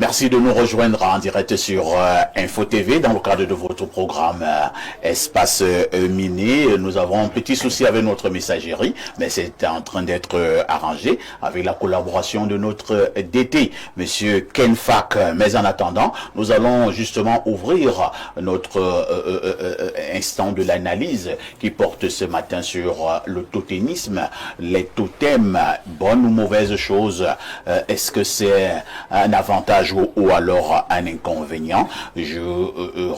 Merci de nous rejoindre en direct sur Info TV dans le cadre de votre programme Espace Miné. Nous avons un petit souci avec notre messagerie, mais c'est en train d'être arrangé avec la collaboration de notre DT, Monsieur Ken Fak. Mais en attendant, nous allons justement ouvrir notre instant de l'analyse qui porte ce matin sur le totémisme, les totems, bonnes ou mauvaises choses. Est-ce que c'est un avantage ou alors un inconvénient? Je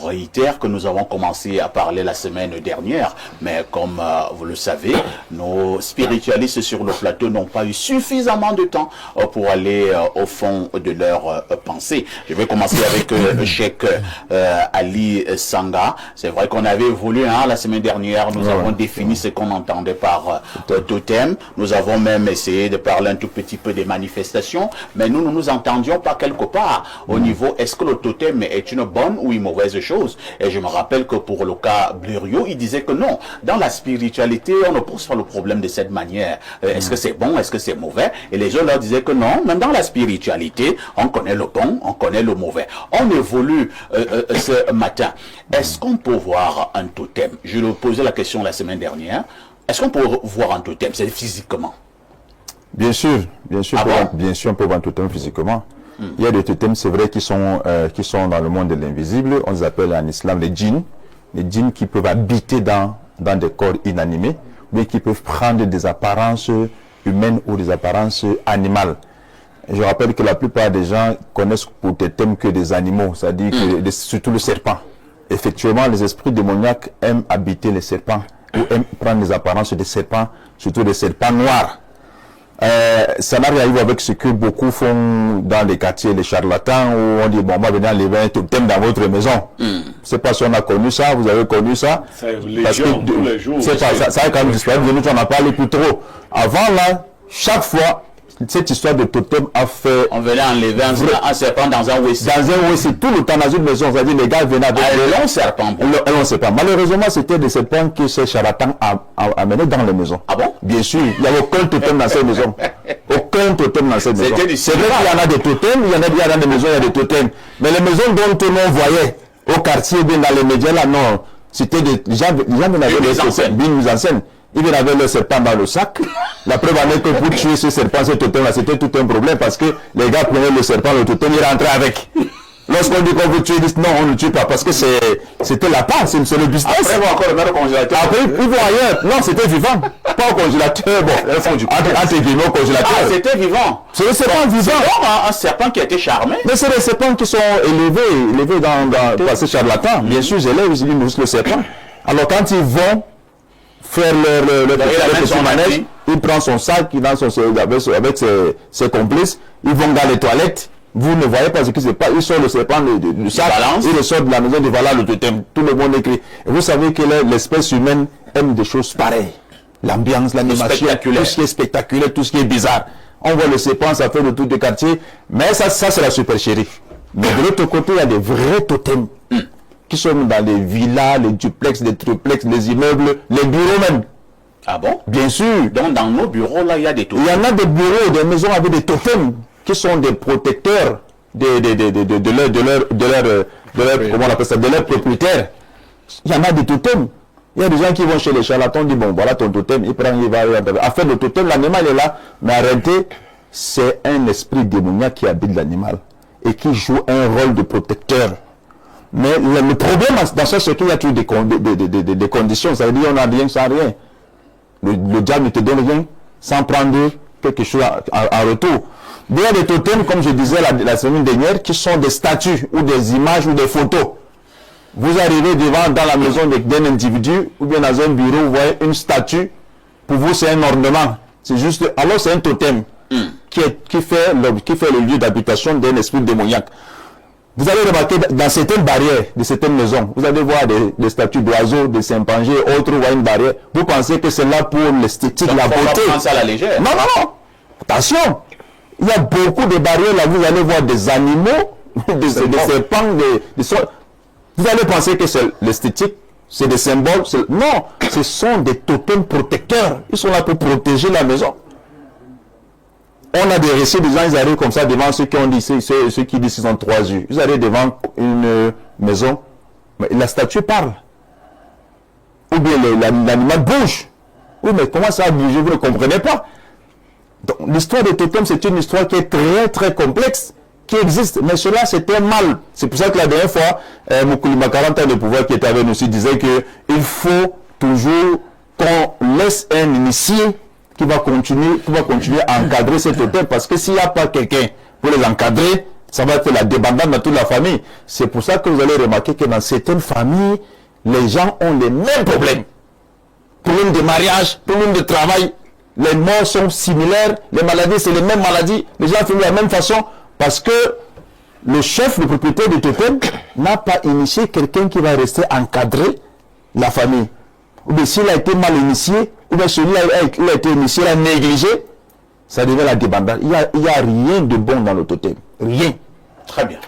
réitère que nous avons commencé à parler la semaine dernière, mais comme vous le savez, nos spiritualistes sur le plateau n'ont pas eu suffisamment de temps pour aller au fond de leurs pensées. Je vais commencer avec Cheikh Ali Sanga. C'est vrai qu'on avait évolué la semaine dernière, nous avons défini ce qu'on entendait par totem. Nous avons même essayé de parler un tout petit peu des manifestations, mais nous ne nous entendions pas quelque part au niveau est-ce que le totem est une bonne ou une mauvaise chose. Et je me rappelle que pour le cas Blériot, il disait que non, dans la spiritualité on ne pose pas le problème de cette manière. Est-ce que c'est bon, est-ce que c'est mauvais? Et les autres leur disaient que non, même dans la spiritualité on connaît le bon, on connaît le mauvais. On évolue ce matin. Est-ce qu'on peut voir un totem? Je lui posais la question la semaine dernière. Est-ce qu'on peut voir un totem? C'est physiquement? Bien sûr, Ah bon? bien sûr, on peut voir un totem physiquement. Il y a des totems, c'est vrai, qui sont dans le monde de l'invisible. On les appelle en islam les djinns. Les djinns qui peuvent habiter dans des corps inanimés, mais qui peuvent prendre des apparences humaines ou des apparences animales. Et je rappelle que la plupart des gens connaissent pour totems que des animaux, c'est-à-dire que surtout le serpent. Effectivement, les esprits démoniaques aiment habiter les serpents, ou aiment prendre les apparences des serpents, surtout des serpents noirs. Ça n'arrive avec ce que beaucoup font dans les quartiers, les charlatans, où on dit, bon, on va venir enlever un totem dans votre maison. C'est pas si on a connu ça, vous avez connu ça. Parce que tous les jours. Ça a quand même disparu, nous on n'a pas parlé plus trop. Avant là, chaque fois, cette histoire de totem a fait... On venait enlever un serpent dans un WC. Dans un WC, tout le temps dans une maison, c'est-à-dire les gars venaient avec... Un long serpent. Un long serpent. Malheureusement, c'était des serpents que ces charlatans amenaient dans les maisons. Ah bon? Bien sûr, il n'y avait aucun totem dans ces maisons. Aucun totem dans cette maison. C'est vrai qu'il y en a des totems, il y en a dans des maisons, il y a des totems. Mais les maisons dont tout le monde voyait, au quartier, bien dans les médias, là, non. C'était des gens venaient avec des totems, bien mis en scène. Ils venaient avec le serpent dans le sac. La preuve en est que pour tuer ce serpent, ce totem-là, c'était tout un problème parce que les gars prenaient le serpent, le totem, ils rentraient avec. Lorsqu'on dit qu'on veut tuer, ils disent non, on ne tue pas parce que c'était la part, c'est le business. Après, ils vont encore le mettre au congélateur. Après, ils vont ailleurs. Non, c'était vivant. Pas au congélateur. Bon, entre guillemets, au congélateur. Ah, c'était vivant. C'est le serpent vivant. C'est un serpent qui a été charmé. Mais c'est les serpents qui sont élevés par ces charlatans. Bien sûr, ils nourrissent le serpent. Alors, quand ils vont faire son manège, il prend son sac, il dans avec ses complices, ils vont dans les toilettes. Vous ne voyez pas ce qui se passe. Ils sortent le serpent du sac, ils le sortent de la maison, de voilà le totem. Tout le monde écrit. Et vous savez que l'espèce humaine aime des choses pareilles. L'ambiance, l'animation, tout ce qui est spectaculaire, tout ce qui est bizarre. On voit le serpent, ça fait le tour du quartier. Mais ça c'est la supercherie. Mais de l'autre côté, il y a des vrais totems qui sont dans les villas, les duplex, les triplex, les immeubles, les bureaux même. Ah bon? Bien sûr. Donc dans nos bureaux, là, il y a des totems. Il y en a des bureaux, des maisons avec des totems qui sont des protecteurs de leurs propriétaires. Il y en a des totems. Il y a des gens qui vont chez les charlatans, disent bon voilà ton totem, il prend, il va. En fait, le totem, l'animal est là, mais en réalité, c'est un esprit démoniaque qui habite l'animal et qui joue un rôle de protecteur. Mais le problème dans ça, c'est qu'il y a toujours des conditions. Ça veut dire qu'on n'a rien sans rien. Le diable ne te donne rien sans prendre quelque chose en retour. Il y a des totems, comme je disais la semaine dernière, qui sont des statues ou des images ou des photos. Vous arrivez dans la maison d'un individu ou bien dans un bureau, vous voyez une statue. Pour vous, c'est un ornement. C'est juste. Alors, c'est un totem qui fait le lieu d'habitation d'un esprit démoniaque. Vous allez remarquer dans certaines barrières de certaines maisons, vous allez voir des statues d'oiseaux, de chimpanzés, autres, vous voyez une barrière. Vous pensez que c'est là pour l'esthétique, la beauté. On prend ça à la légère. Non. Attention. Il y a beaucoup de barrières là, vous allez voir des animaux, des serpents, vous allez penser que c'est l'esthétique, c'est des symboles. Non, ce sont des totems protecteurs. Ils sont là pour protéger la maison. On a des récits des gens, ils arrivent comme ça devant ceux qui ont dit, ceux qui disent qu'ils ont 3 yeux. Ils arrivent devant une maison, mais la statue parle. Ou bien l'animal bouge. Oui, mais comment ça a bougé? Vous ne comprenez pas. L'histoire des totems, c'est une histoire qui est très très complexe, qui existe, mais cela c'était mal. C'est pour ça que la dernière fois, Moukoulima 40 ans de pouvoir qui était avec nous aussi disait qu'il faut toujours qu'on laisse un initié qui va continuer à encadrer ces totems, parce que s'il n'y a pas quelqu'un pour les encadrer, ça va être la débandade dans toute la famille. C'est pour ça que vous allez remarquer que dans certaines familles, les gens ont les mêmes problèmes. Problème de mariage, problème de travail, les morts sont similaires, les maladies, c'est les mêmes maladies, les gens font de la même façon, parce que le chef, le propriétaire du totem, n'a pas initié quelqu'un qui va rester encadrer la famille. Ou bien s'il a été mal initié, ou bien celui-là il a été initié, il a négligé, ça devient la débandade. Il n'y a rien de bon dans le totem. Rien. Très bien.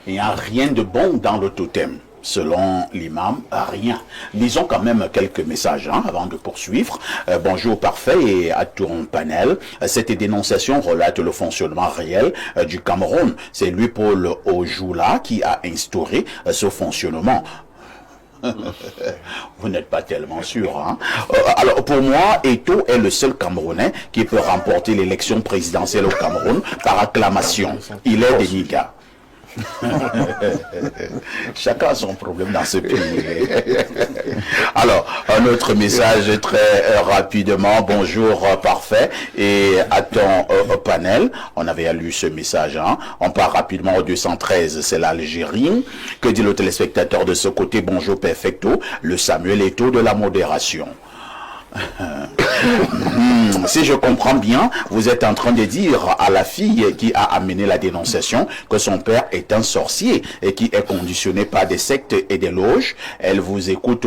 Il n'y a rien de bon dans le totem. Selon l'imam, rien. Lisons quand même quelques messages avant de poursuivre. Bonjour parfait et à ton panel. Cette dénonciation relate le fonctionnement réel du Cameroun. C'est lui, Paul Ojoula, qui a instauré ce fonctionnement. Vous n'êtes pas tellement sûr. Alors pour moi, Eto'o est le seul Camerounais qui peut remporter l'élection présidentielle au Cameroun par acclamation. Il est des Nigas. Chacun a son problème dans ce pays. Alors, un autre message très rapidement. Bonjour, parfait. Et à ton panel, on avait lu ce message. On part rapidement au 213, c'est l'Algérie. Que dit le téléspectateur de ce côté? Bonjour, perfecto. Le Samuel Eto'o de la modération. Si je comprends bien, vous êtes en train de dire à la fille qui a amené la dénonciation que son père est un sorcier et qui est conditionné par des sectes et des loges. Elle vous écoute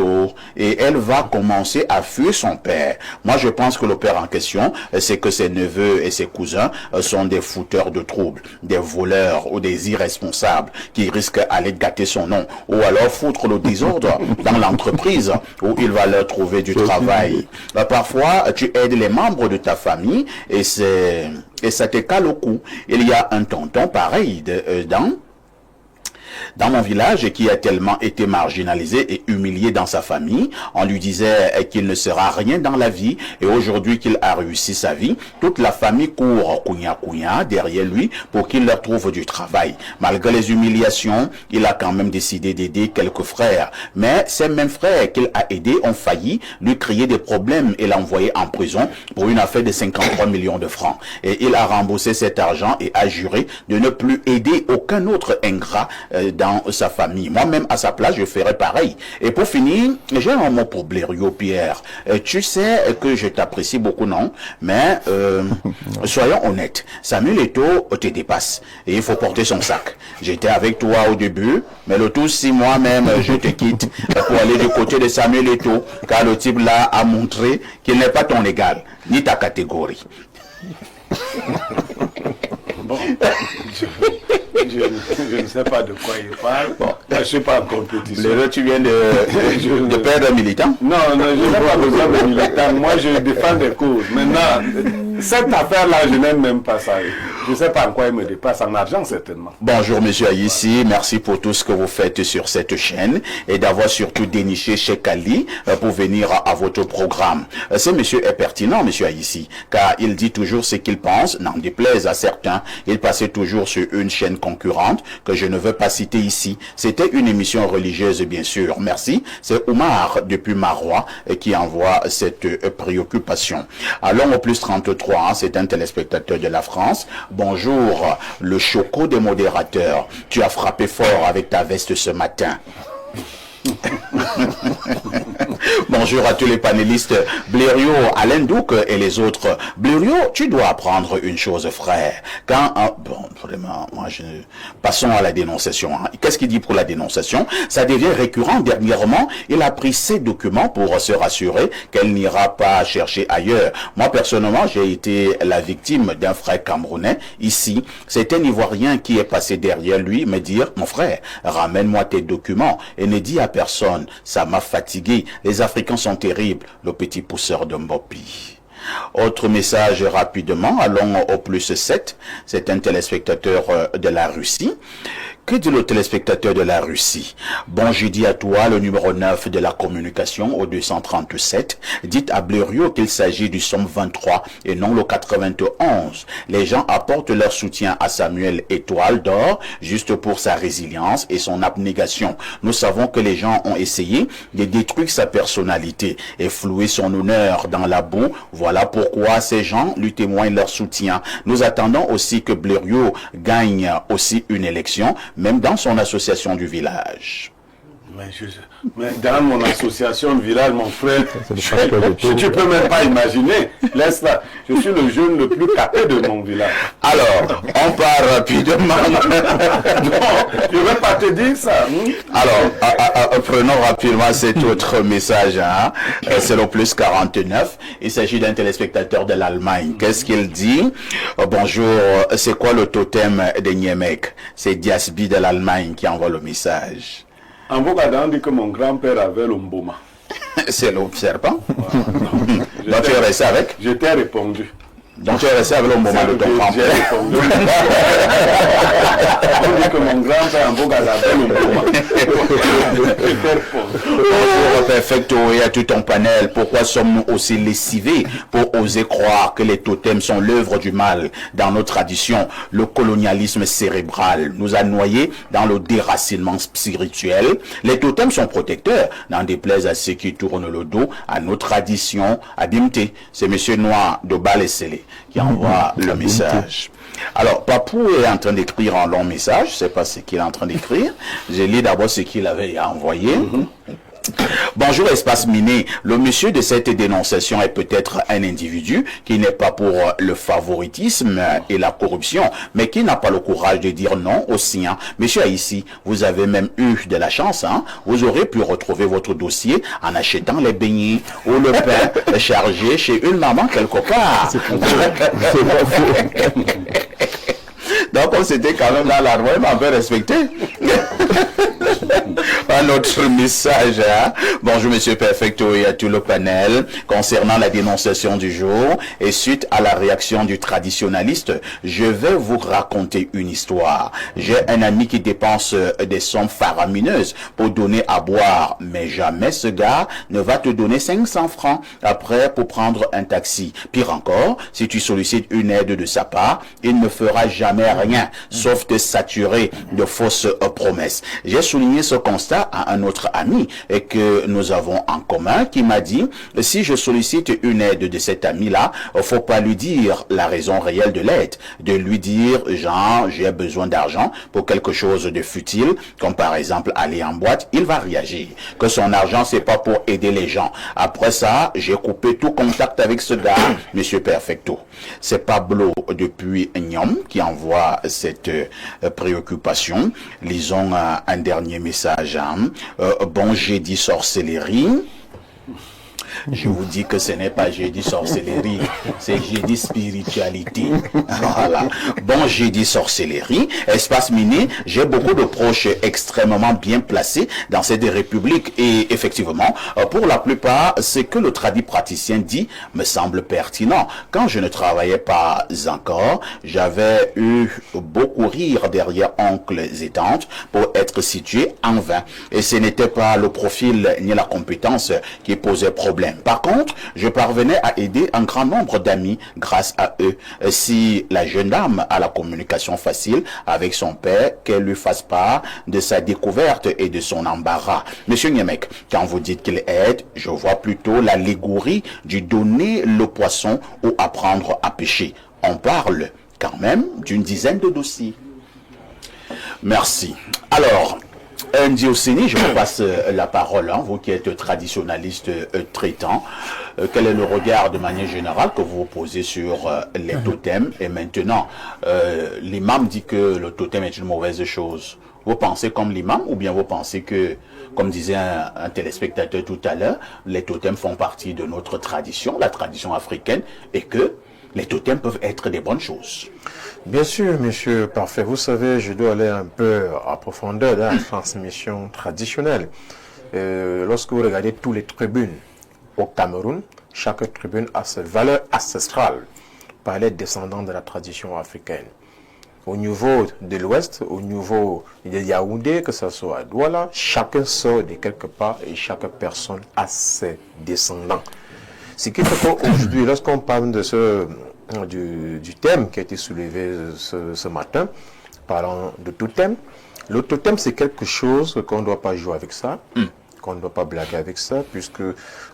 et elle va commencer à fuir son père. Moi, je pense que le père en question, c'est que ses neveux et ses cousins sont des fouteurs de troubles, des voleurs ou des irresponsables qui risquent d'aller gâter son nom ou alors foutre le désordre dans l'entreprise où il va leur trouver du travail. Parfois, tu aides les membres de ta famille et ça te cale au cou. Il y a un tonton pareil dans mon village qui a tellement été marginalisé et humilié dans sa famille. On lui disait qu'il ne sera rien dans la vie et aujourd'hui qu'il a réussi sa vie, toute la famille court couigna derrière lui pour qu'il leur trouve du travail. Malgré les humiliations, il a quand même décidé d'aider quelques frères. Mais ces mêmes frères qu'il a aidés ont failli lui créer des problèmes et l'envoyer en prison pour une affaire de 53 millions de francs. Et il a remboursé cet argent et a juré de ne plus aider aucun autre ingrat dans sa famille. Moi-même, à sa place, je ferais pareil. Et pour finir, j'ai un mot pour Blériot, Pierre. Tu sais que je t'apprécie beaucoup, non? Mais soyons honnêtes. Samuel Eto'o te dépasse. Et il faut porter son sac. J'étais avec toi au début, mais le tout, si moi-même, je te quitte pour aller du côté de Samuel Eto'o, car le type là a montré qu'il n'est pas ton égal, ni ta catégorie. Bon, je ne sais pas de quoi il parle. Bon, je ne suis pas en compétition. Tu viens de perdre un militant? Non, je n'ai pas besoin de militant. Moi, je défends des causes. Maintenant, cette affaire-là, je n'aime même pas ça. Je ne sais pas en quoi il me dépasse, en argent certainement. Bonjour monsieur Aïssi, merci pour tout ce que vous faites sur cette chaîne et d'avoir surtout déniché Cheikh Ali pour venir à votre programme. Ce monsieur est pertinent, monsieur Aïssi, car il dit toujours ce qu'il pense, n'en déplaise à certains. Il passait toujours sur une chaîne concurrente que je ne veux pas citer ici. C'était une émission religieuse, bien sûr. Merci. C'est Oumar depuis Marois qui envoie cette préoccupation. Allons au plus 33, c'est un téléspectateur de la France. Bonjour, le choco des modérateurs. Tu as frappé fort avec ta veste ce matin. Bonjour à tous les panélistes. Blériot, Alain Douc et les autres. Blériot, tu dois apprendre une chose, frère. Bon, vraiment, passons à la dénonciation. Qu'est-ce qu'il dit pour la dénonciation? Ça devient récurrent. Dernièrement, il a pris ses documents pour se rassurer qu'elle n'ira pas chercher ailleurs. Moi, personnellement, j'ai été la victime d'un frère camerounais ici. C'est un Ivoirien qui est passé derrière lui me dire, mon frère, ramène-moi tes documents et ne dis à personne. Ça m'a fatigué. Les Africains sont terribles. Le petit pousseur de Mbopi. Autre message rapidement, allons au +7. C'est un téléspectateur de la Russie. Que dit le téléspectateur de la Russie? Bon jeudi à toi, le numéro 9 de la communication au 237. Dites à Blériot qu'il s'agit du somme 23 et non le 91. Les gens apportent leur soutien à Samuel Étoile d'Or juste pour sa résilience et son abnégation. Nous savons que les gens ont essayé de détruire sa personnalité et flouer son honneur dans la boue. Voilà pourquoi ces gens lui témoignent leur soutien. Nous attendons aussi que Blériot gagne aussi une élection, même dans son association du village. Mais dans mon association de village, mon frère, tu peux même pas imaginer. Laisse là. Je suis le jeune le plus capé de mon village. Alors, on part rapidement. Non, je ne vais pas te dire ça. Alors, prenons rapidement cet autre message. Hein. C'est le +49. Il s'agit d'un téléspectateur de l'Allemagne. Qu'est-ce qu'il dit? Bonjour, c'est quoi le totem de Niemek? C'est Diasby de l'Allemagne qui envoie le message. En Bogadan, on dit que mon grand-père avait le mboma. C'est le serpent. Donc tu es resté avec? Je t'ai répondu. Donc tu es resté avec le moment de ton grand-père. On dit que mon grand-père en Bogadan avait le mboma. Bonjour Perfecto et à tout ton panel. Pourquoi sommes-nous aussi lessivés pour oser croire que les totems sont l'œuvre du mal? Dans nos traditions, le colonialisme cérébral nous a noyés dans le déracinement spirituel. Les totems sont protecteurs, n'en déplaise à ceux qui tournent le dos à nos traditions. Abimté, c'est Monsieur Noir de Balesélé qui envoie le message. Alors, Papou est en train d'écrire un long message, je ne sais pas ce qu'il est en train d'écrire. Je lis d'abord ce qu'il avait envoyé. Bonjour Espace Miné, le monsieur de cette dénonciation est peut-être un individu qui n'est pas pour le favoritisme et la corruption, mais qui n'a pas le courage de dire non aux siens. Monsieur Haïssi, vous avez même eu de la chance, hein? Vous aurez pu retrouver votre dossier en achetant les beignets ou le pain chargé chez une maman quelque part. C'est pas faux. Donc on s'était quand même dans la loi, il m'avait respecté. Un autre message, hein? Bonjour Monsieur Perfecto et à tout le panel. Concernant la dénonciation du jour et suite à la réaction du traditionnaliste, je vais vous raconter une histoire. J'ai un ami qui dépense des sommes faramineuses pour donner à boire, mais jamais ce gars ne va te donner 500 francs après pour prendre un taxi. Pire encore, si tu sollicites une aide de sa part, il ne fera jamais rien, sauf te saturer de fausses promesses. J'ai souligné ce constat à un autre ami et que nous avons en commun qui m'a dit, si je sollicite une aide de cet ami-là, faut pas lui dire la raison réelle de l'aide, de lui dire, genre, j'ai besoin d'argent pour quelque chose de futile, comme par exemple aller en boîte, il va réagir. Que son argent, c'est pas pour aider les gens. Après ça, j'ai coupé tout contact avec ce gars, Monsieur Perfecto. C'est Pablo depuis Nyom qui envoie cette préoccupation. Lisons un dernier message. Hein. Bon jeudi sorcellerie. Je vous dis que ce n'est pas jeudi sorcellerie, c'est jeudi spiritualité. Voilà. Bon jeudi sorcellerie. Espace Miné, j'ai beaucoup de proches extrêmement bien placés dans cette république et effectivement, pour la plupart, ce que le tradit praticien dit me semble pertinent. Quand je ne travaillais pas encore, j'avais eu beaucoup rire derrière oncles et tantes pour être situé en vain. Et ce n'était pas le profil ni la compétence qui posait problème. Par contre, je parvenais à aider un grand nombre d'amis grâce à eux. Si la jeune dame a la communication facile avec son père, qu'elle lui fasse part de sa découverte et de son embarras. Monsieur Niemek, quand vous dites qu'il aide, je vois plutôt l'allégorie du donner le poisson ou apprendre à pêcher. On parle quand même d'une dizaine de dossiers. Merci. Alors, Ndioseni, je vous passe la parole, hein, vous qui êtes traditionnaliste traitant. Quel est le regard de manière générale que vous posez sur les totems? Et maintenant, l'imam dit que le totem est une mauvaise chose. Vous pensez comme l'imam ou bien vous pensez que, comme disait un téléspectateur tout à l'heure, les totems font partie de notre tradition, la tradition africaine, et que les totems peuvent être des bonnes choses? Bien sûr, monsieur Parfait. Vous savez, je dois aller un peu à profondeur dans la transmission traditionnelle. Lorsque vous regardez toutes les tribunes au Cameroun, chaque tribune a ses valeurs ancestrales par les descendants de la tradition africaine. Au niveau de l'Ouest, au niveau de Yaoundé, que ce soit à Douala, chacun sort de quelque part et chaque personne a ses descendants. Ce qui fait qu'aujourd'hui, lorsqu'on parle de du thème qui a été soulevé ce matin, parlant de totem, le totem c'est quelque chose qu'on ne doit pas jouer avec ça, qu'on ne doit pas blaguer avec ça, puisque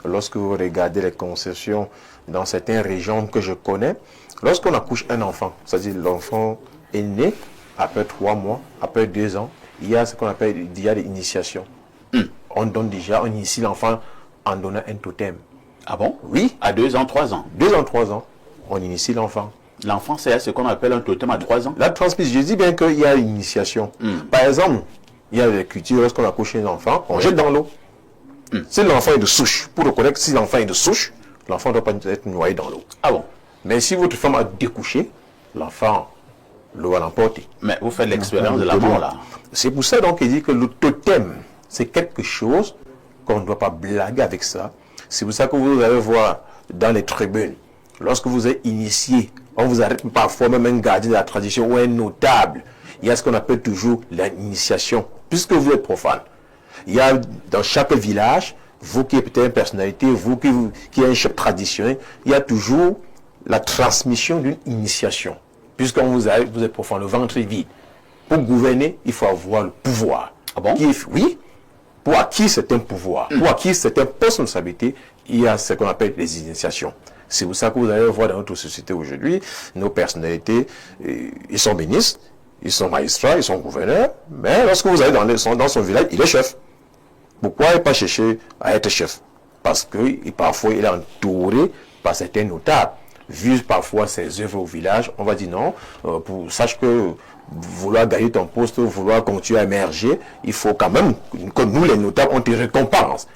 lorsque vous regardez les conceptions dans certaines régions que je connais, lorsqu'on accouche un enfant, c'est-à-dire l'enfant est né, après 3 mois, après 2 ans, il y a ce qu'on appelle des initiations. On initie l'enfant en donnant un totem. Ah bon? Oui. À 2 ans, 3 ans. 2 ans, 3 ans, on initie l'enfant. L'enfant, c'est ce qu'on appelle un totem à 3 ans. La transmission, je dis bien qu'il y a une initiation. Par exemple, il y a des cultures, lorsqu'on accouche un enfant, on jette dans l'eau. Si l'enfant est de souche, pour reconnaître si l'enfant est de souche, l'enfant ne doit pas être noyé dans l'eau. Ah bon? Mais si votre femme a découché, l'enfant, l'eau va l'emporter. Mais vous faites l'expérience de la mort là. C'est pour ça donc qu'il dit que le totem, c'est quelque chose qu'on ne doit pas blaguer avec ça. C'est pour ça que vous allez voir dans les tribunes, lorsque vous êtes initié, on vous arrête parfois même un gardien de la tradition ou un notable. Il y a ce qu'on appelle toujours l'initiation, puisque vous êtes profane. Il y a dans chaque village, vous qui êtes peut-être une personnalité, vous qui êtes un chef traditionnel, il y a toujours la transmission d'une initiation. Puisqu'on vous êtes profane, le ventre est vide. Pour gouverner, il faut avoir le pouvoir. Ah bon? Oui. Pour acquérir certains pouvoirs, pour acquérir certaines responsabilités, il y a ce qu'on appelle les initiations. C'est pour ça que vous allez voir dans notre société aujourd'hui, nos personnalités, ils sont ministres, ils sont magistrats, ils sont gouverneurs, mais lorsque vous allez dans son village, il est chef. Pourquoi il n'est pas cherché à être chef? Parce que parfois il est entouré par certains notables. Vu parfois ses œuvres au village, on va dire non, sache que vouloir gagner ton poste, vouloir continuer à émerger, il faut quand même que nous les notables, on te récompense.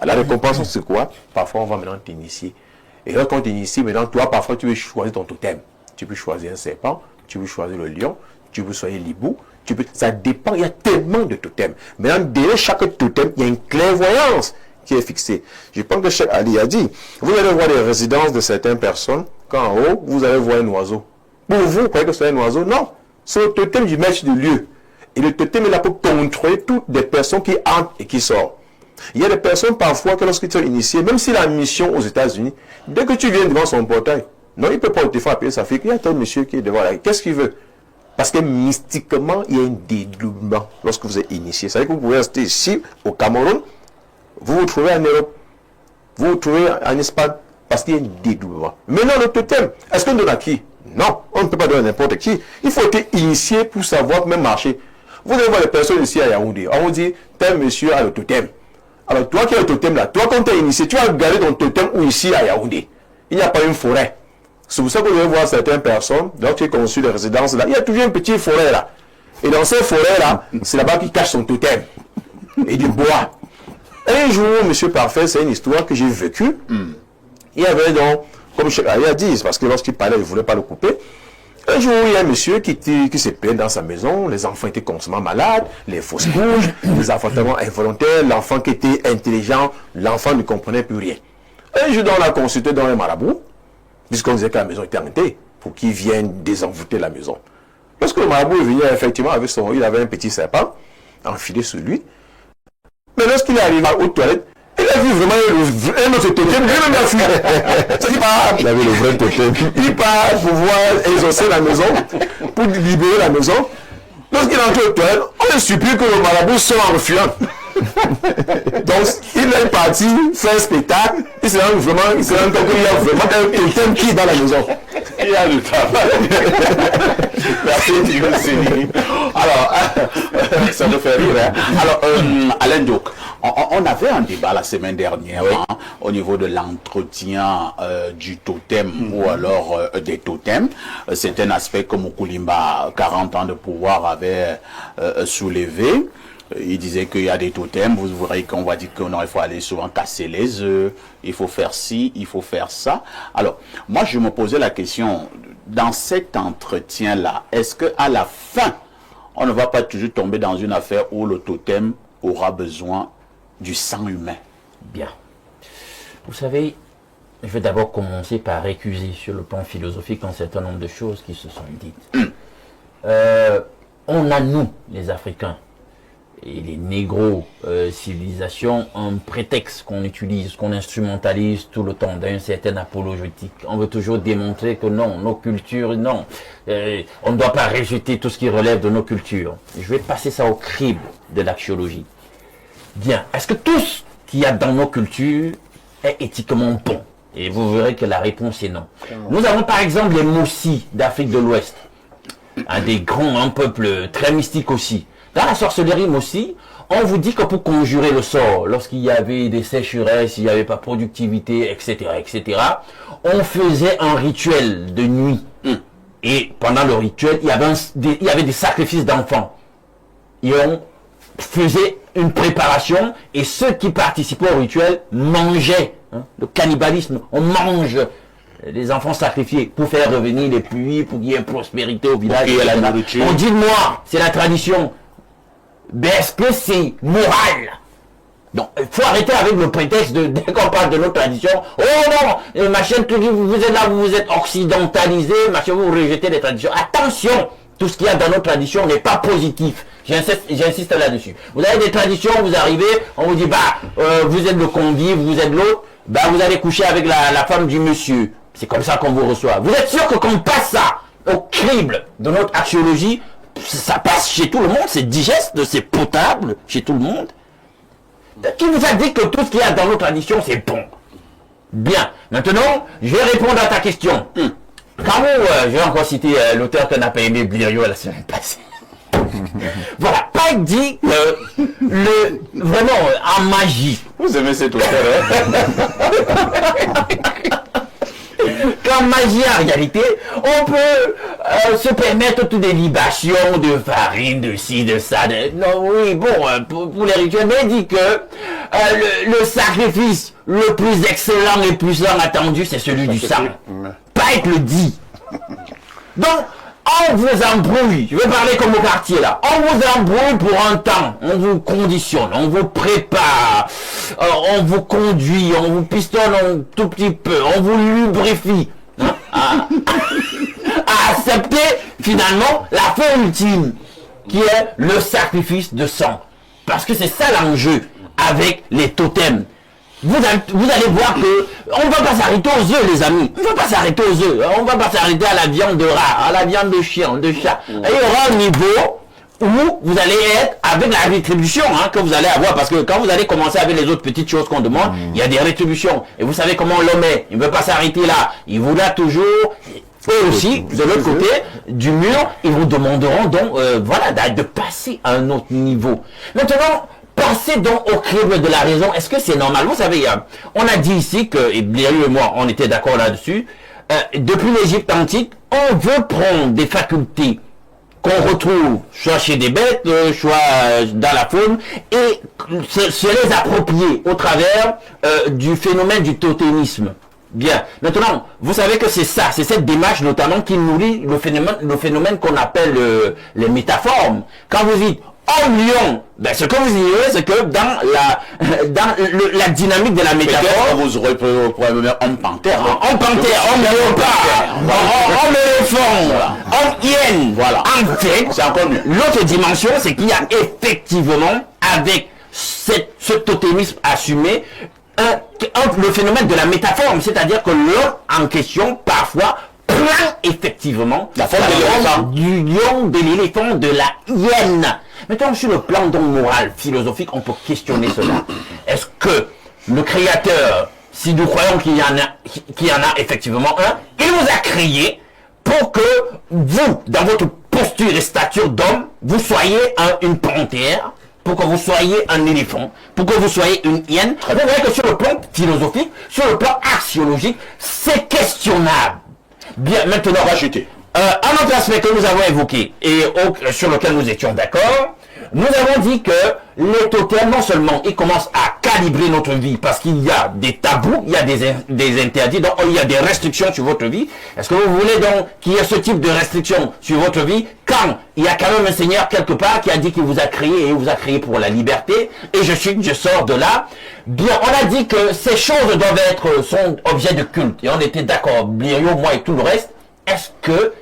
La récompense c'est quoi? Parfois on va maintenant t'initier. Et lorsqu'on t'initie, maintenant toi parfois tu veux choisir ton totem. Tu peux choisir un serpent, tu peux choisir le lion, tu peux choisir l'hibou, ça dépend, il y a tellement de totems. Maintenant derrière chaque totem, il y a une clairvoyance qui est fixée. Je pense que Cheikh Ali a dit, vous allez voir les résidences de certaines personnes, quand en haut, vous allez voir un oiseau. Pour vous croyez que c'est un oiseau? Non. C'est le totem du maître du lieu. Et le totem est là pour contrôler toutes les personnes qui entrent et qui sortent. Il y a des personnes parfois que lorsqu'ils sont initiés, même s'il a une mission aux États-Unis, dès que tu viens devant son portail, non, il ne peut pas te faire appeler sa fille. Il y a tel monsieur qui est devant là. Qu'est-ce qu'il veut? Parce que mystiquement, il y a un dédoublement lorsque vous êtes initié. C'est-à-dire que vous pouvez rester ici, au Cameroun, vous vous trouvez en Europe, vous vous trouvez en Espagne, parce qu'il y a un dédoublement. Maintenant, le totem, est-ce qu'on donne à qui? Non, on ne peut pas donner à n'importe qui. Il faut être initié pour savoir même marcher. Vous allez voir les personnes ici à Yaoundé. On vous dit, tel monsieur a le totem. Alors toi qui as le totem là, toi quand tu es initié, tu vas regarder ton totem ou ici à Yaoundé. Il n'y a pas une forêt. C'est pour ça que vous allez voir certaines personnes, donc tu as conçu les résidences là, il y a toujours une petite forêt là. Et dans cette forêt là, c'est là-bas qu'il cache son totem. Et du bois. Un jour, monsieur Parfait, c'est une histoire que j'ai vécue. Il y avait donc, comme Cheikh Ali a dit, parce que lorsqu'il parlait, il ne voulait pas le couper. Un jour, il y a un monsieur qui s'est plaint dans sa maison, les enfants étaient constamment malades, les fausses couches, les enfantements involontaires, l'enfant qui était intelligent, l'enfant ne comprenait plus rien. Un jour, on l'a consulté dans un marabout, puisqu'on disait que la maison était hantée, pour qu'il vienne désenvoûter la maison. Lorsque le marabout est venu, effectivement, il avait un petit serpent enfilé sur lui. Mais lorsqu'il est arrivé aux toilettes, il a vu vraiment un autre totem, lui-même a fui. Il avait le vrai totem. Il part pouvoir exaucer la maison, pour libérer la maison. Lorsqu'il est entré aux toilettes, on le supplie que le marabout soit en fuyant. Donc, il est parti faire un spectacle. Il s'est rendu vraiment, qu'il y a vraiment un totem qui est dans la maison. Il y a le travail. Merci, Thierry. Alors, ça me fait rire. Hein? Alors, Alain Diok, on avait un débat la semaine dernière hein, au niveau de l'entretien du totem ou alors des totems. C'est un aspect que Moukulimba, 40 ans de pouvoir, avait soulevé. Il disait qu'il y a des totems, vous verrez qu'on va dire qu'il faut aller souvent casser les œufs, il faut faire ci, il faut faire ça. Alors, moi je me posais la question, dans cet entretien-là, est-ce qu'à la fin, on ne va pas toujours tomber dans une affaire où le totem aura besoin du sang humain? Bien. Vous savez, je vais d'abord commencer par récuser sur le plan philosophique un certain nombre de choses qui se sont dites. On a, nous, les Africains, et les négro-civilisations, un prétexte qu'on utilise, qu'on instrumentalise tout le temps d'un certain apologétique. On veut toujours démontrer que non, nos cultures, non. On ne doit pas rejeter tout ce qui relève de nos cultures. Je vais passer ça au crible de l'axiologie. Bien, est-ce que tout ce qu'il y a dans nos cultures est éthiquement bon? Et vous verrez que la réponse est non. Nous avons par exemple les Moussis d'Afrique de l'Ouest. Un peuple très mystique aussi. Dans la sorcellerie aussi, on vous dit que pour conjurer le sort, lorsqu'il y avait des sécheresses, il n'y avait pas productivité, etc., on faisait un rituel de nuit. Et pendant le rituel, il y avait des sacrifices d'enfants. Et on faisait une préparation, et ceux qui participaient au rituel mangeaient. Le cannibalisme, on mange les enfants sacrifiés pour faire revenir les pluies, pour qu'il y ait prospérité au village. On dit moi, c'est la tradition. Mais est-ce que c'est moral? Donc, il faut arrêter avec le prétexte dès qu'on parle de notre tradition. Oh non, machin, vous êtes là, vous êtes occidentalisé, machin, vous rejetez les traditions. Attention, tout ce qu'il y a dans notre tradition n'est pas positif. J'insiste là-dessus. Vous avez des traditions, vous arrivez, on vous dit, vous êtes le convive, vous êtes l'autre, vous allez coucher avec la femme du monsieur. C'est comme ça qu'on vous reçoit. Vous êtes sûr que quand on passe ça au crible de notre axiologie, ça passe chez tout le monde, c'est digeste, c'est potable chez tout le monde? Qui vous a dit que tout ce qu'il y a dans nos traditions, c'est bon? Bien. Maintenant, je vais répondre à ta question. Je vais encore citer l'auteur qu'on n'a pas aimé, Blériot, la semaine passée. Voilà, Pike dit vraiment en magie. Vous aimez cet auteur, Qu'en magie, en réalité, on peut se permettre toutes des libations de farine, de ci, de ça. Non, oui, bon, pour les rituels, mais il dit que le sacrifice le plus excellent et puissant attendu, c'est celui du sang. Pike le dit. Donc, on vous embrouille, je vais parler comme au quartier là, on vous embrouille pour un temps, on vous conditionne, on vous prépare, on vous conduit, on vous pistonne un tout petit peu, on vous lubrifie, à accepter finalement la fin ultime, qui est le sacrifice de sang. Parce que c'est ça l'enjeu avec les totems. Vous allez voir que on ne va pas s'arrêter aux œufs, les amis. On ne va pas s'arrêter aux œufs. On ne va pas s'arrêter à la viande de rat, à la viande de chien, de chat. Et il y aura un niveau où vous allez être avec la rétribution que vous allez avoir. Parce que quand vous allez commencer avec les autres petites choses qu'on demande, il y a des rétributions. Et vous savez comment l'homme est. Il ne veut pas s'arrêter là. Il voudra toujours... Eux aussi, de l'autre côté du mur, ils vous demanderont donc de passer à un autre niveau. Maintenant... Passer donc au crible de la raison, est-ce que c'est normal? Vous savez, on a dit ici que, et Blériot et moi, on était d'accord là-dessus, depuis l'Égypte antique, on veut prendre des facultés qu'on retrouve soit chez des bêtes, soit dans la faune, et se les approprier au travers du phénomène du totémisme. Bien. Maintenant, vous savez que c'est ça, c'est cette démarche notamment qui nourrit le phénomène qu'on appelle les métaformes. Quand vous dites homme lion, ce que vous ignorez, c'est que dans la dynamique de la métaphore, vous pourrez me mettre homme panthère. Homme panthère, homme léopard, homme éléphant, homme hyène. Voilà. En fait, c'est encore mieux. L'autre dimension, c'est qu'il y a effectivement, avec ce totémisme assumé, le phénomène de la métaforme, c'est-à-dire que l'homme en question, parfois, prend effectivement la forme du lion, de l'éléphant, de la hyène. Maintenant, sur le plan donc moral, philosophique, on peut questionner cela. Est-ce que le Créateur, si nous croyons qu'il y en a effectivement un, il vous a créé pour que vous, dans votre posture et stature d'homme, vous soyez une panthère, pour que vous soyez un éléphant, pour que vous soyez une hyène. Vous voyez que sur le plan philosophique, sur le plan axiologique, c'est questionnable. Bien, maintenant, on va chuter. Un autre aspect que nous avons évoqué et sur lequel nous étions d'accord, nous avons dit que les totems, non seulement ils commencent à calibrer notre vie parce qu'il y a des tabous, il y a des interdits, donc il y a des restrictions sur votre vie. Est-ce que vous voulez donc qu'il y ait ce type de restrictions sur votre vie? Quand pourtant, il y a quand même un Seigneur quelque part qui a dit qu'il vous a créé et vous a créé pour la liberté. Et je sors de là. Bien, on a dit que ces choses sont objet de culte. Et on était d'accord, Blériot, moi et tout le reste. Est-ce que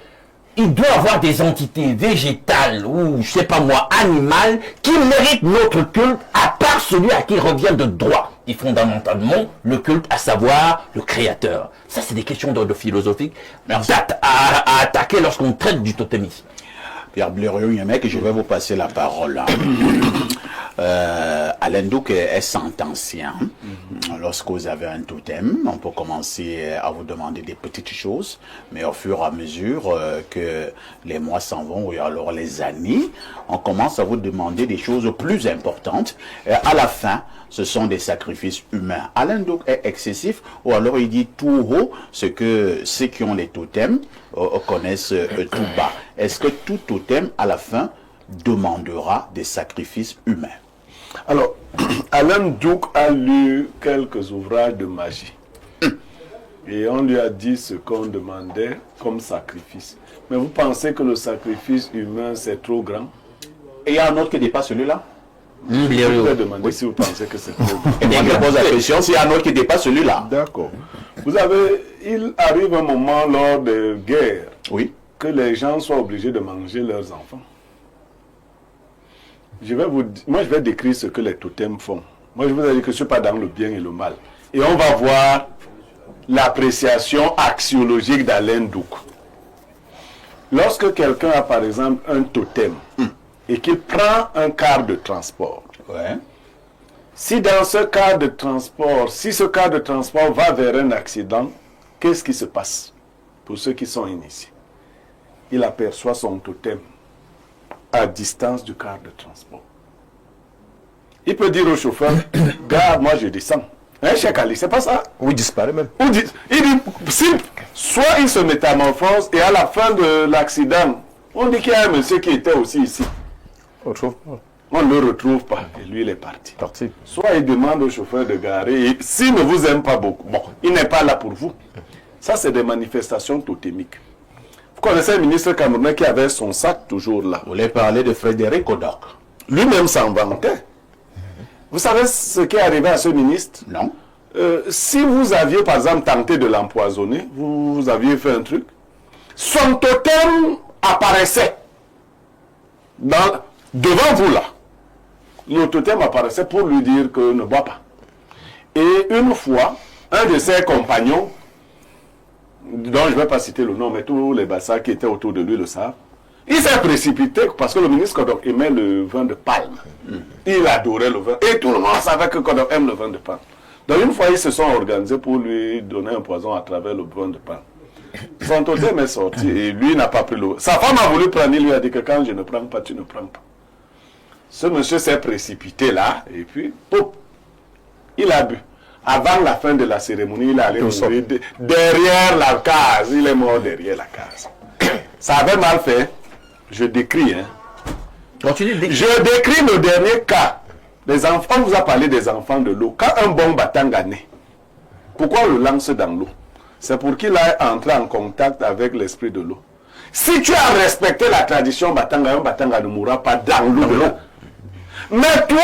il doit y avoir des entités végétales ou, je sais pas moi, animales qui méritent notre culte à part celui à qui revient de droit et fondamentalement le culte, à savoir le Créateur. Ça, c'est des questions d'ordre philosophique à attaquer lorsqu'on traite du totémisme. Pierre Blériot-Yémec, je vais vous passer la parole. Alain Douk est sentenciant. Lorsque vous avez un totem, on peut commencer à vous demander des petites choses, mais au fur et à mesure que les mois s'en vont, ou alors les années, on commence à vous demander des choses plus importantes. Et à la fin, ce sont des sacrifices humains. Alain Douk est excessif, ou alors il dit tout haut ce que ceux qui ont les totems connaissent tout bas. Est-ce que tout totem, à la fin, demandera des sacrifices humains? Alors, Alain Douk a lu quelques ouvrages de magie. Et on lui a dit ce qu'on demandait comme sacrifice. Mais vous pensez que le sacrifice humain, c'est trop grand? Et il y a un autre qui dépasse celui-là? Je vais demander si vous pensez que c'est trop grand. Et moi, je pose la question, s'il y a un autre qui dépasse celui-là. D'accord. Vous avez, il arrive un moment lors de guerres, Oui. que les gens soient obligés de manger leurs enfants. Moi, je vais décrire ce que les totems font. Moi, je vous ai dit que je ne suis pas dans le bien et le mal. Et on va voir l'appréciation axiologique d'Alain Douk. Lorsque quelqu'un a, par exemple, un totem et qu'il prend un quart de transport, Ouais. si dans ce quart de transport, si ce quart de transport va vers un accident, qu'est-ce qui se passe pour ceux qui sont initiés? Il aperçoit son totem à distance du quart de transport. Il peut dire au chauffeur, garde, moi je descends. Hein, Cheikh Ali, c'est pas ça? Oui, il disparaît même. Il dit, soit il se métamorphose et à la fin de l'accident, on dit qu'il y a un monsieur qui était aussi ici. On ne trouve pas. On ne le retrouve pas et lui il est parti. Parti. Soit il demande au chauffeur de garer et s'il ne vous aime pas beaucoup, bon, il n'est pas là pour vous. Ça, c'est des manifestations totémiques. Vous connaissez un ministre camerounais qui avait son sac toujours là. Vous voulez parler de Frédéric Odoc? Lui-même s'en vantait. Vous savez ce qui est arrivé à ce ministre? Non. Si vous aviez, par exemple, tenté de l'empoisonner, vous aviez fait un truc, son totem apparaissait devant vous là. Le totem apparaissait pour lui dire que ne bois pas. Et une fois, un de ses compagnons, dont je ne vais pas citer le nom, mais tous les bassins qui étaient autour de lui le savent, il s'est précipité parce que le ministre Kodok aimait le vin de palme. Il adorait le vin. Et tout le monde savait que Kodok aime le vin de palme. Donc une fois, ils se sont organisés pour lui donner un poison à travers le vin de palme. Son totem est sorti et lui n'a pas pris l'eau. Sa femme a voulu prendre, il lui a dit que quand je ne prends pas, tu ne prends pas. Ce monsieur s'est précipité là et puis, pouf, il a bu. Avant la fin de la cérémonie, il allait mourir derrière la case. Il est mort derrière la case. Ça avait mal fait. Je décris, hein. Continue de décrire. Je décris le dernier cas. Les enfants, on vous a parlé des enfants de l'eau. Quand un bon batanga naît, pourquoi on le lance dans l'eau? C'est pour qu'il aille entrer en contact avec l'esprit de l'eau. Si tu as respecté la tradition batanga, un batanga ne mourra pas dans l'eau de l'eau. Mais toi,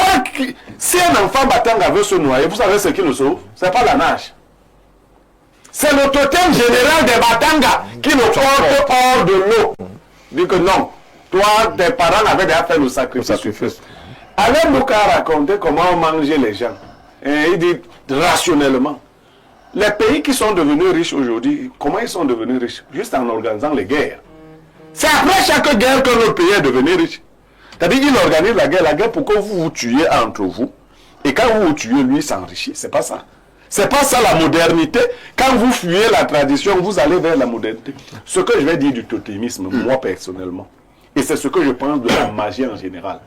si un enfant batanga veut se noyer, vous savez ce qui le sauve? C'est pas la nage. C'est le totem général des batanga qui le porte hors de l'eau. Dit que non, toi, tes parents avaient déjà fait le sacrifice. Alain Douk a raconté comment on mangeait les gens. Et il dit rationnellement. Les pays qui sont devenus riches aujourd'hui, comment ils sont devenus riches? Juste en organisant les guerres. C'est après chaque guerre que notre pays est devenu riche. C'est-à-dire qu'il organise la guerre pour que vous vous tuiez entre vous. Et quand vous vous tuez, lui s'enrichit. C'est pas ça. C'est pas ça la modernité. Quand vous fuyez la tradition, vous allez vers la modernité. Ce que je vais dire du totémisme, moi personnellement, et c'est ce que je pense de la magie en général.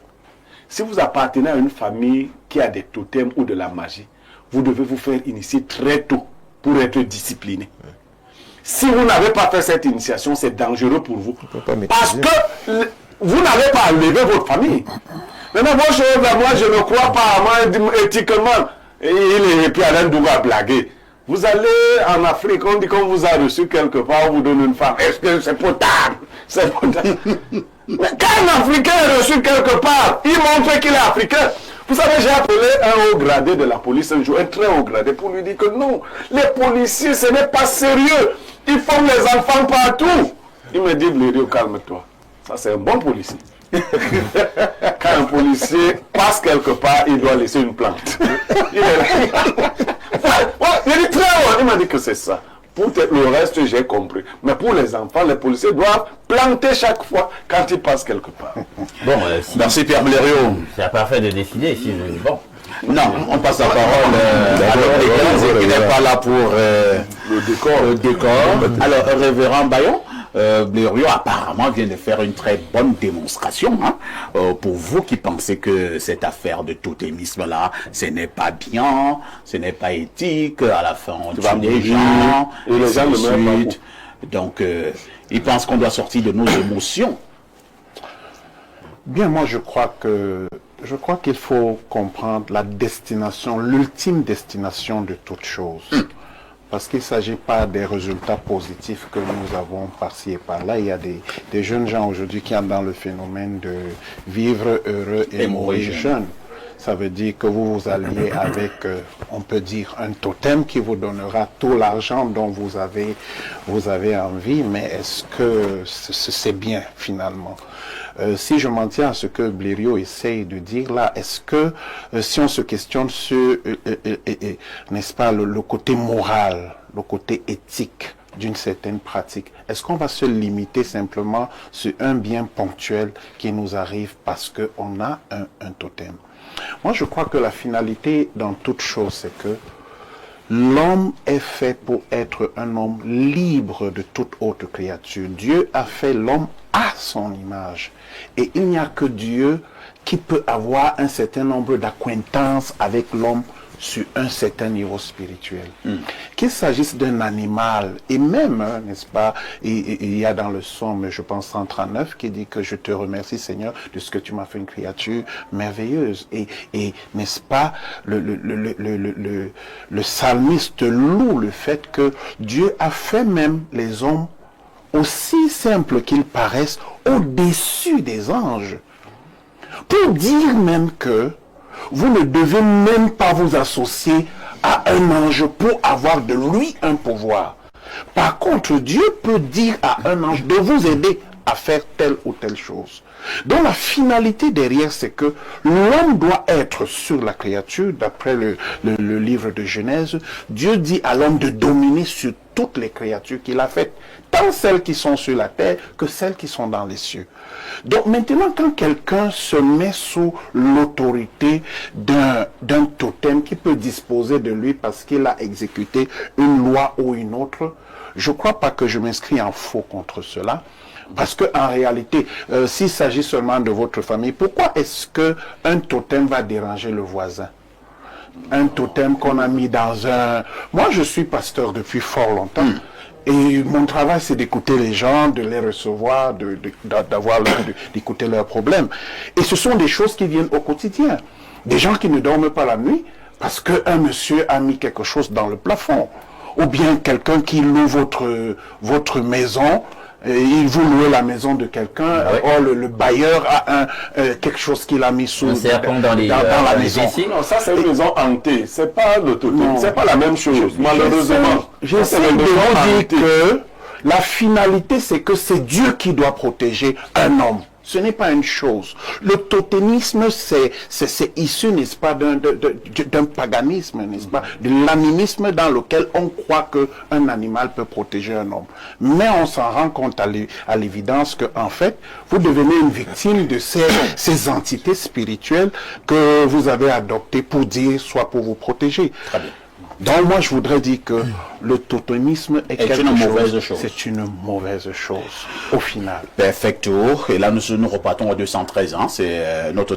Si vous appartenez à une famille qui a des totems ou de la magie, vous devez vous faire initier très tôt pour être discipliné. Si vous n'avez pas fait cette initiation, c'est dangereux pour vous. Parce que vous n'avez pas élevé votre famille. Maintenant, moi je ne crois pas, moi, éthiquement. Et puis Alain Douk a blagué. Vous allez en Afrique, on dit qu'on vous a reçu quelque part, on vous donne une femme. Est-ce que c'est potable? C'est potable. Mais quand un Africain est reçu quelque part, il montre qu'il est africain. Vous savez, j'ai appelé un haut gradé de la police un jour, un très haut gradé, pour lui dire que non, les policiers, ce n'est pas sérieux. Ils forment les enfants partout. Il me dit, Blériot, calme-toi. Ça, c'est un bon policier. Quand un policier passe quelque part, il doit laisser une plante. Il dit très haut. Il m'a dit que c'est ça. Pour le reste, j'ai compris. Mais pour les enfants, les policiers doivent planter chaque fois quand ils passent quelque part. Bon, Merci Pierre Blériot. c'est parfait de décider. Bon. Non, on passe la parole à l'homme qui n'est pas là pour le décor. Alors, révérend Bayon, Blériot apparemment vient de faire une très bonne démonstration. Hein, pour vous qui pensez que cette affaire de totémisme-là, ce n'est pas bien, ce n'est pas éthique, à la fin on tue des gens, et les gens ne meurent pas. Donc, il pense qu'on doit sortir de nos émotions. Bien, moi je crois qu'il faut comprendre la destination, l'ultime destination de toute chose. Parce qu'il ne s'agit pas des résultats positifs que nous avons par-ci et par-là. Il y a des jeunes gens aujourd'hui qui sont dans le phénomène de vivre heureux et mourir jeune. Ça veut dire que vous vous alliez avec, on peut dire, un totem qui vous donnera tout l'argent dont vous avez envie, mais est-ce que c'est bien finalement? Si je m'en tiens à ce que Blériot essaye de dire là, est-ce que si on se questionne sur, n'est-ce pas, le côté moral, le côté éthique d'une certaine pratique, est-ce qu'on va se limiter simplement sur un bien ponctuel qui nous arrive parce qu'on a un totem? Moi, je crois que la finalité dans toute chose, c'est que l'homme est fait pour être un homme libre de toute autre créature. Dieu a fait l'homme à son image. Et il n'y a que Dieu qui peut avoir un certain nombre d'acquaintances avec l'homme sur un certain niveau spirituel. Qu'il s'agisse d'un animal, et même, n'est-ce pas, il y a dans le psaume, je pense 139, qui dit que je te remercie Seigneur de ce que tu m'as fait une créature merveilleuse. Et n'est-ce pas, le psalmiste loue le fait que Dieu a fait même les hommes aussi simples qu'ils paraissent au-dessus des anges. Pour dire même que vous ne devez même pas vous associer à un ange pour avoir de lui un pouvoir. Par contre, Dieu peut dire à un ange de vous aider à faire telle ou telle chose. Donc la finalité derrière, c'est que l'homme doit être sur la créature, d'après le livre de Genèse. Dieu dit à l'homme de dominer sur toutes les créatures qu'il a faites, tant celles qui sont sur la terre que celles qui sont dans les cieux. Donc maintenant, quand quelqu'un se met sous l'autorité d'un totem qui peut disposer de lui parce qu'il a exécuté une loi ou une autre, je ne crois pas que je m'inscris en faux contre cela. Parce qu'en réalité, s'il s'agit seulement de votre famille, pourquoi est-ce qu'un totem va déranger le voisin? Un totem qu'on a mis dans un... Moi, je suis pasteur depuis fort longtemps. Et mon travail, c'est d'écouter les gens, de les recevoir, d'écouter leurs problèmes. Et ce sont des choses qui viennent au quotidien. Des gens qui ne dorment pas la nuit parce qu'un monsieur a mis quelque chose dans le plafond. Ou bien quelqu'un qui loue votre maison... il vous loue la maison de quelqu'un, or le bailleur a quelque chose qu'il a mis sous dans la maison. Non, ça c'est une maison hantée, c'est pas le totem, c'est pas la même chose, malheureusement. J'essaie de vous dire que la finalité c'est que c'est Dieu qui doit protéger un homme. Ce n'est pas une chose. Le totémisme, c'est issu, n'est-ce pas, d'un paganisme, n'est-ce pas, de l'animisme dans lequel on croit qu'un animal peut protéger un homme. Mais on s'en rend compte à l'évidence qu'en fait, vous devenez une victime de ces entités spirituelles que vous avez adoptées pour dire, soit pour vous protéger. Très bien. Donc moi je voudrais dire que le totémisme est quelque une mauvaise chose. C'est une mauvaise chose, au final. Perfecto. Et là, nous repartons à 213 ans. C'est notre